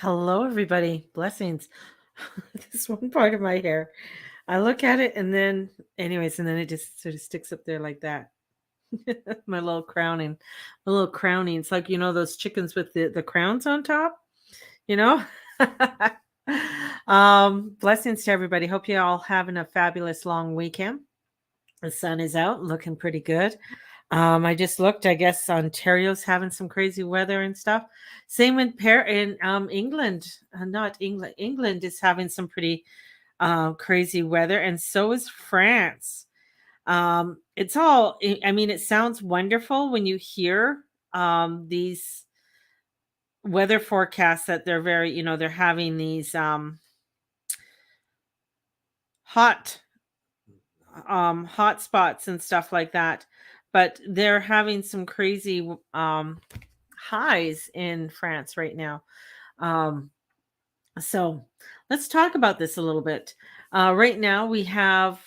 Hello, everybody. Blessings. This one part of my hair, I look at it and then, anyways, and then it just sort of sticks up there like that. My little crowning, my little crowning. It's like, those chickens with the crowns on top, you know? Blessings to everybody. Hope you all having a fabulous long weekend. The sun is out, looking pretty good. I just looked. I guess Ontario's having some crazy weather and stuff. Same in England. Not England. England is having some pretty crazy weather, and so is France. It's all. I mean, it sounds wonderful when you hear these weather forecasts that they're very. They're having these hot hot spots and stuff like that. But they're having some crazy highs in France right now. Um, so let's talk about this a little bit. Right now, we have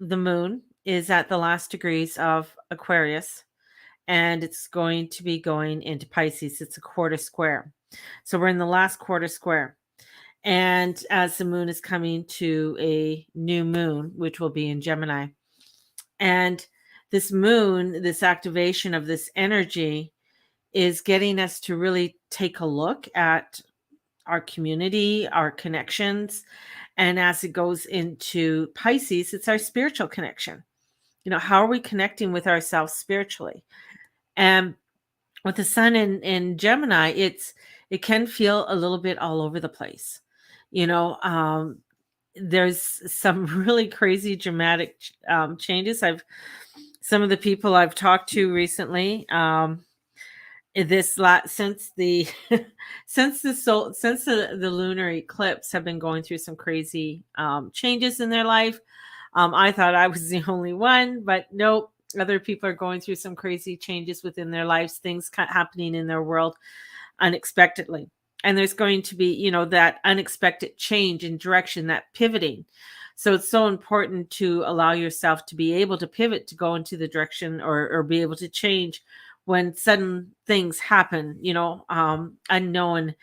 the moon is at the last degrees of Aquarius, and it's going to be going into Pisces. It's a quarter square. So we're in the last quarter square. And as the moon is coming to a new moon, which will be in Gemini, and this moon, this activation of this energy is getting us to really take a look at our community, our connections. And as it goes into Pisces, it's our spiritual connection. How are we connecting with ourselves spiritually? And with the sun in Gemini, it can feel a little bit all over the place. You know, um, there's some really crazy dramatic changes. Some of the people I've talked to recently, since the since the lunar eclipse have been going through some crazy changes in their life. I thought I was the only one, but nope. Other people are going through some crazy changes within their lives, things happening in their world unexpectedly. And there's going to be, that unexpected change in direction, that pivoting. So it's so important to allow yourself to be able to pivot, to go into the direction or be able to change when sudden things happen, unknown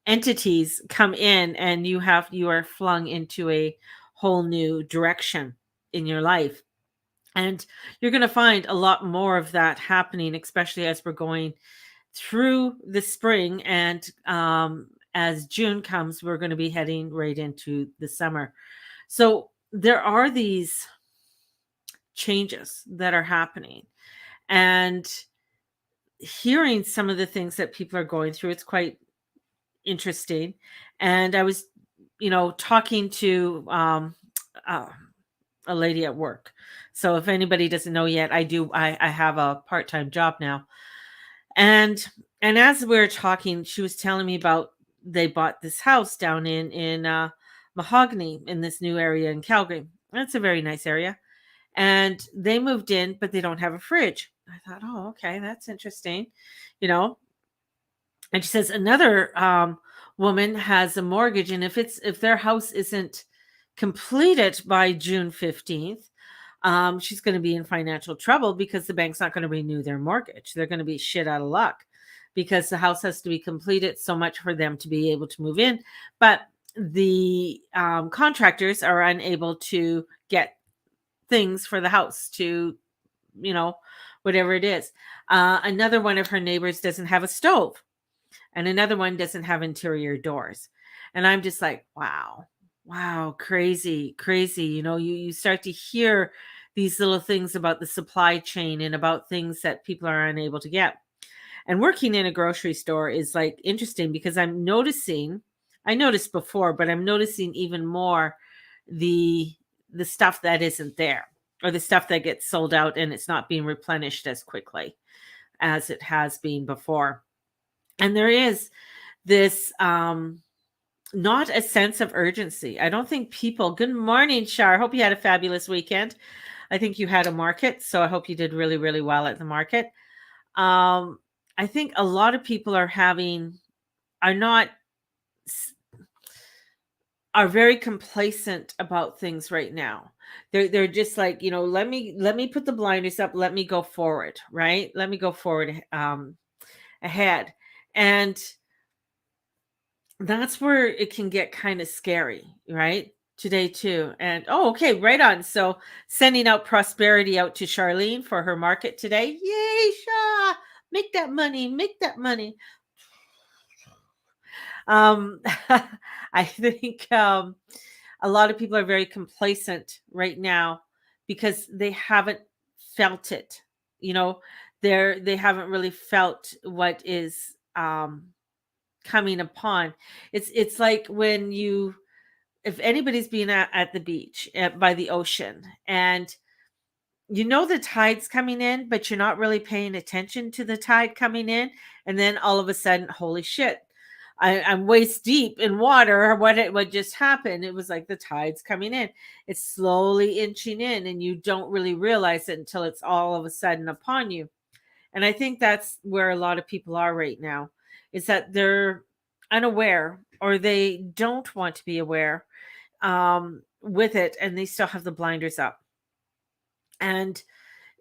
entities come in and you are flung into a whole new direction in your life. And you're going to find a lot more of that happening, especially as we're going through the spring. And as June comes, we're going to be heading right into the summer. So there are these changes that are happening. And hearing some of the things that people are going through, it's quite interesting. And I was, talking to a lady at work. So if anybody doesn't know yet, I have a part-time job now. And as we were talking, she was telling me about they bought this house down in Mahogany in this new area in Calgary. That's a very nice area. And they moved in, but they don't have a fridge. I thought, oh, okay, that's interesting, you know. And she says another woman has a mortgage, and if their house isn't completed by June 15th, she's going to be in financial trouble because the bank's not going to renew their mortgage. They're going to be shit out of luck because the house has to be completed so much for them to be able to move in. But the contractors are unable to get things for the house to, whatever it is. Another one of her neighbors doesn't have a stove, and another one doesn't have interior doors. And I'm just like, wow, crazy, crazy. You start to hear these little things about the supply chain and about things that people are unable to get. And working in a grocery store is like interesting because I noticed before, but I'm noticing even more the stuff that isn't there, or the stuff that gets sold out and it's not being replenished as quickly as it has been before. And there is this not a sense of urgency. I don't think people, good morning, Shar. Hope you had a fabulous weekend. I think you had a market, so I hope you did really, really well at the market. I think a lot of people are very complacent about things right now. They're just like, let me put the blinders up, let me go forward, right? Let me go forward ahead. And that's where it can get kind of scary, right? Today too. And oh, okay, right on. So sending out prosperity out to Charlene for her market today. Yay, Sha! Make that money, make that money. Um, I think a lot of people are very complacent right now because they haven't felt it. You know, they haven't really felt what is coming upon. It's like when you, if anybody's been at the beach by the ocean, and you know the tide's coming in, but you're not really paying attention to the tide coming in, and then all of a sudden, holy shit, I'm waist deep in water. What just happened? It was like the tide's coming in. It's slowly inching in, and you don't really realize it until it's all of a sudden upon you. And I think that's where a lot of people are right now, is that they're unaware, or they don't want to be aware with it, and they still have the blinders up. And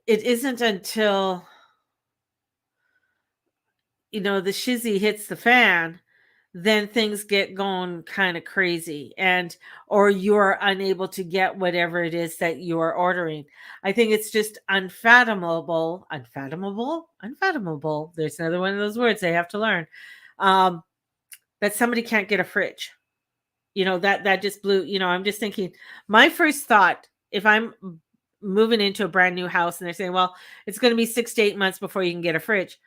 it isn't until, the shizzy hits the fan, then things get going kind of crazy, and or you're unable to get whatever it is that you are ordering. I think it's just unfathomable. There's another one of those words I have to learn. Um, that somebody can't get a fridge. That just blew, I'm just thinking, my first thought, if I'm moving into a brand new house and they're saying, well, it's going to be 6 to 8 months before you can get a fridge,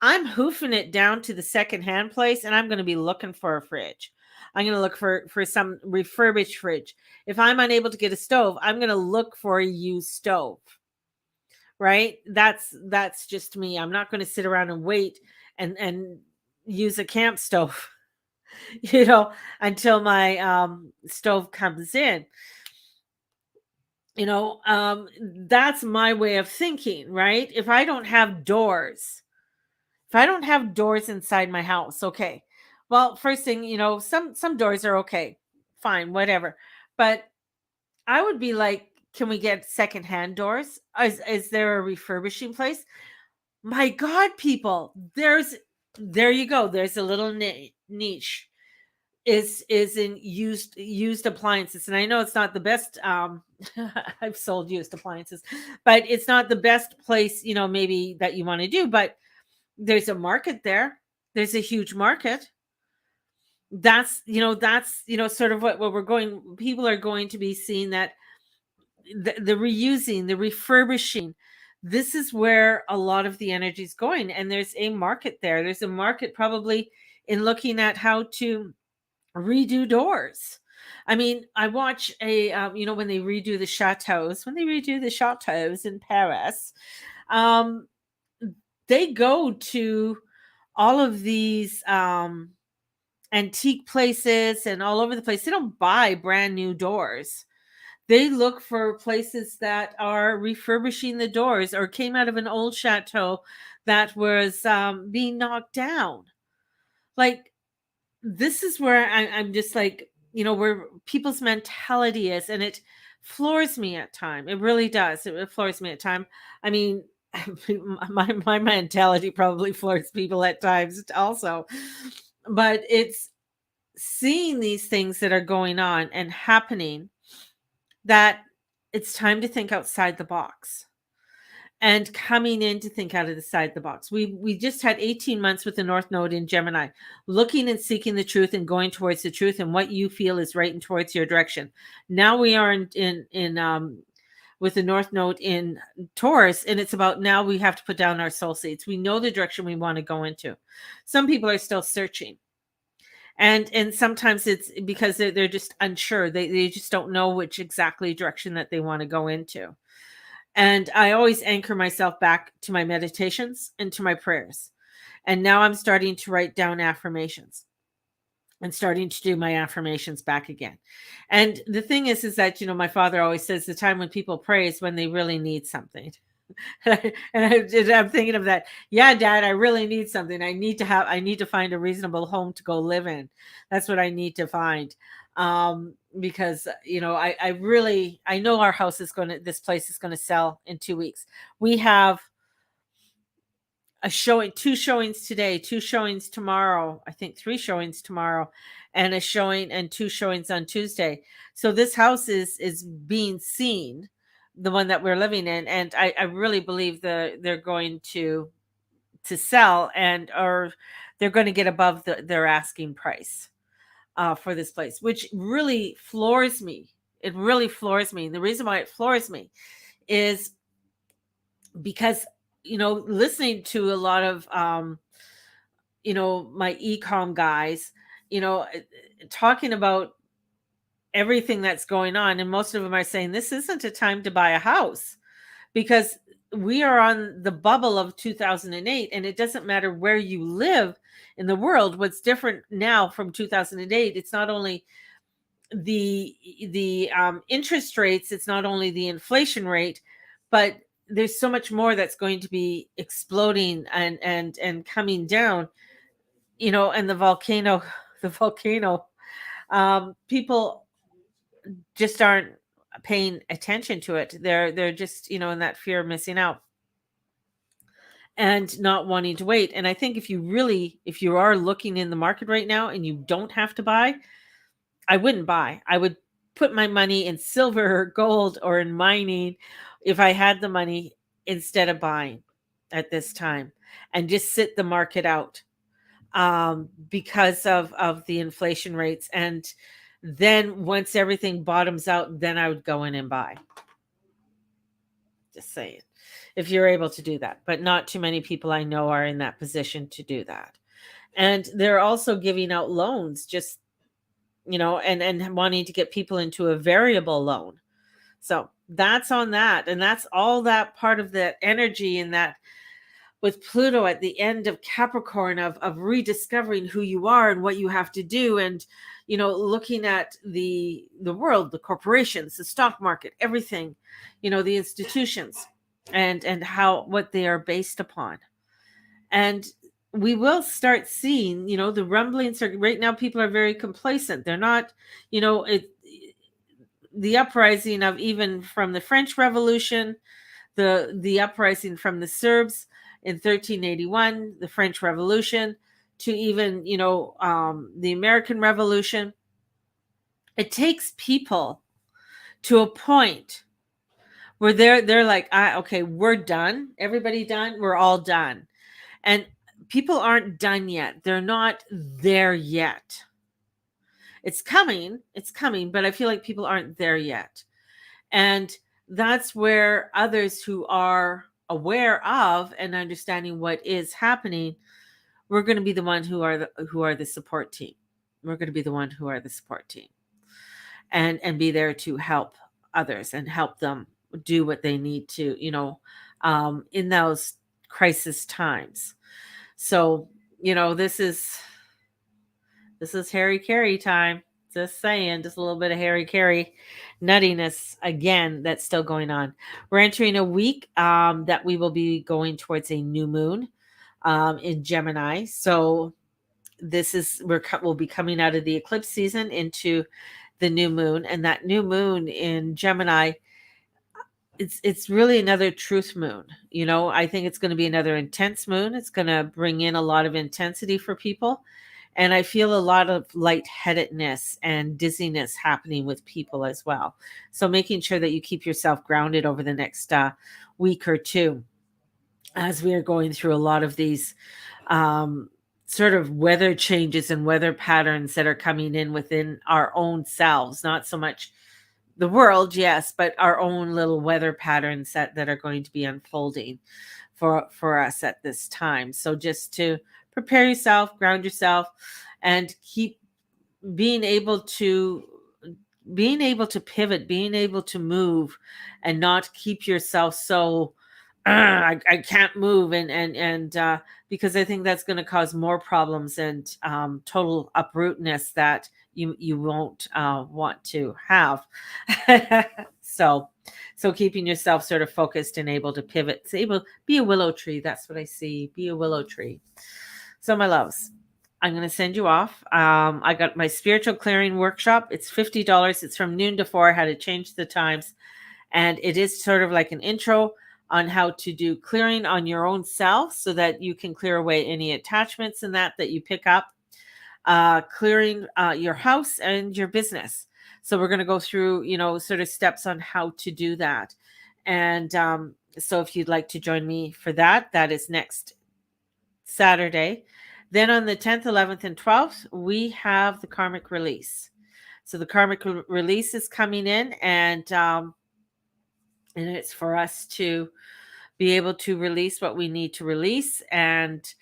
I'm hoofing it down to the secondhand place, and I'm going to be looking for a fridge. I'm going to look for some refurbished fridge. If I'm unable to get a stove, I'm going to look for a used stove. Right? That's just me. I'm not going to sit around and wait and use a camp stove, you know, until my stove comes in. That's my way of thinking, right? If I don't have doors inside my house, okay. Well, first thing, some doors are okay. Fine, whatever. But I would be like, can we get secondhand doors? Is there a refurbishing place? My God, people, there you go. There's a little niche is in used appliances. And I know it's not the best. I've sold used appliances, but it's not the best place, maybe that you want to do, but there's a market there. There's a huge market. That's sort of what we're going, people are going to be seeing, that the reusing, the refurbishing, this is where a lot of the energy is going. And there's a market there. There's a market probably in looking at how to redo doors. I mean, I watch when they redo the chateaus in Paris, um, they go to all of these antique places and all over the place. They don't buy brand new doors. They look for places that are refurbishing the doors or came out of an old chateau that was being knocked down. Like, this is where I'm just like, where people's mentality is, and it floors me at time. It really does. It floors me at time. I mean, my mentality probably floors people at times also, but it's seeing these things that are going on and happening, that it's time to think outside the box, and coming in to think out of the side of the box. We just had 18 months with the North Node in Gemini, looking and seeking the truth and going towards the truth and what you feel is right and towards your direction. Now we are in with the North Node in Taurus, and it's about, now we have to put down our soul seeds. We know the direction we want to go into. Some people are still searching. And sometimes it's because they're just unsure. They just don't know which exactly direction that they want to go into. And I always anchor myself back to my meditations and to my prayers. And now I'm starting to write down affirmations and starting to do my affirmations back again. And the thing is that, my father always says the time when people pray is when they really need something. And I'm thinking of that. Yeah, Dad, I really need something. I need to find a reasonable home to go live in. That's what I need to find. Because I know our house is this place is going to sell in 2 weeks. We have a showing, 2 showings today, 2 showings tomorrow, I think 3 showings tomorrow, and a showing and 2 showings on Tuesday. So this house is being seen, the one that we're living in, and I really believe they're going to sell, and or they're going to get above their asking price for this place, which really floors me. It really floors me. And the reason why it floors me is because, listening to a lot of my ecom guys, talking about everything that's going on, and most of them are saying this isn't a time to buy a house because we are on the bubble of 2008, and it doesn't matter where you live in the world. What's different now from 2008, it's not only the interest rates, it's not only the inflation rate, but there's so much more that's going to be exploding and coming down, and the volcano the volcano people just aren't paying attention to it. They're just, in that fear of missing out and not wanting to wait. And I think if you are looking in the market right now and you don't have to buy, I wouldn't buy. I would put my money in silver or gold or in mining if I had the money, instead of buying at this time, and just sit the market out because of the inflation rates. And then once everything bottoms out, then I would go in and buy. Just saying, if you're able to do that. But not too many people I know are in that position to do that. And they're also giving out loans, just, and wanting to get people into a variable loan. So that's on that. And that's all that part of that energy, and that with Pluto at the end of Capricorn, of rediscovering who you are and what you have to do, and looking at the world, the corporations, the stock market, everything, the institutions, and what they are based upon. And we will start seeing, the rumblings are right now. People are very complacent. They're not, the uprising of, even from the French Revolution, the uprising from the Serbs in 1381, the French Revolution, to even, the American Revolution. It takes people to a point where they're like, okay, we're done. Everybody done. We're all done. And people aren't done yet. They're not there yet. It's coming, but I feel like people aren't there yet. And that's where others who are aware of and understanding what is happening, we're going to be the ones who are the support team. We're going to be the one who are the support team, and be there to help others and help them do what they need to, in those crisis times. So, this is Harry Carey time. Just saying, just a little bit of Harry Carey nuttiness again that's still going on. We're entering a week that we will be going towards a new moon in Gemini. So we'll be coming out of the eclipse season into the new moon, and that new moon in Gemini, it's really another truth moon. I think it's going to be another intense moon. It's going to bring in a lot of intensity for people. And I feel a lot of lightheadedness and dizziness happening with people as well. So making sure that you keep yourself grounded over the next week or two, as we are going through a lot of these sort of weather changes and weather patterns that are coming in within our own selves, not so much the world, yes, but our own little weather patterns that are going to be unfolding for us at this time. So just to prepare yourself, ground yourself, and keep being able to pivot, being able to move, and not keep yourself so I can't move, and because I think that's going to cause more problems and total uprootness that you won't want to have. So keeping yourself sort of focused and able to pivot, be a willow tree. That's what I see. Be a willow tree. So my loves, I'm going to send you off. I got my spiritual clearing workshop. It's $50. It's from noon to 4. I had to change the times, and it is sort of like an intro on how to do clearing on your own self so that you can clear away any attachments and that you pick up, clearing your house and your business. So we're going to go through, sort of steps on how to do that. And so if you'd like to join me for that, that is next Saturday. Then on the 10th, 11th, and 12th, we have the karmic release. So the karmic release is coming in, and it's for us to be able to release what we need to release. And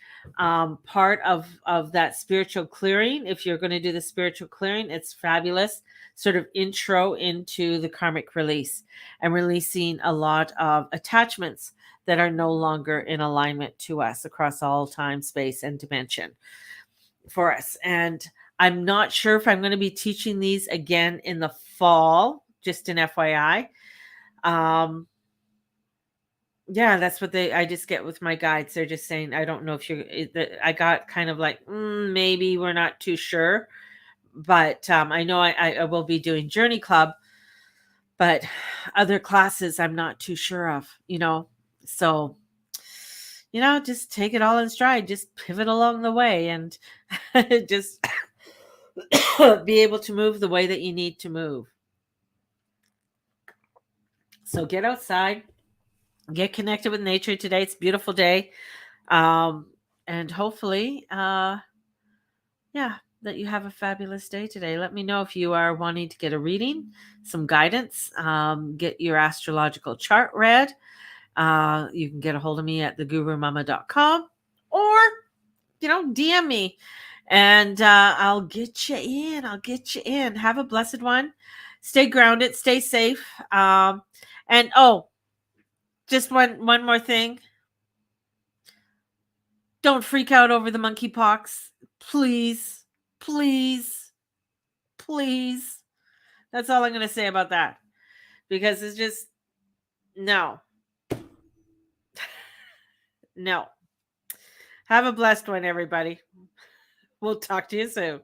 part of that spiritual clearing, if you're going to do the spiritual clearing, it's fabulous sort of intro into the karmic release and releasing a lot of attachments that are no longer in alignment to us across all time, space, and dimension for us. And I'm not sure if I'm going to be teaching these again in the fall, just an FYI. Yeah, that's what I just get with my guides. They're just saying, I don't know if I got kind of like, maybe we're not too sure. But I know I will be doing Journey Club, but other classes I'm not too sure of, So, just take it all in stride, just pivot along the way and just be able to move the way that you need to move. So get outside, get connected with nature today. It's a beautiful day. And hopefully, that you have a fabulous day today. Let me know if you are wanting to get a reading, some guidance, get your astrological chart read. You can get a hold of me at thegurumama.com or, DM me and I'll get you in. Have a blessed one. Stay grounded, stay safe. And just one more thing. Don't freak out over the monkeypox. Please, please, please. That's all I'm going to say about that. Because it's just, no. No. Have a blessed one, everybody. We'll talk to you soon.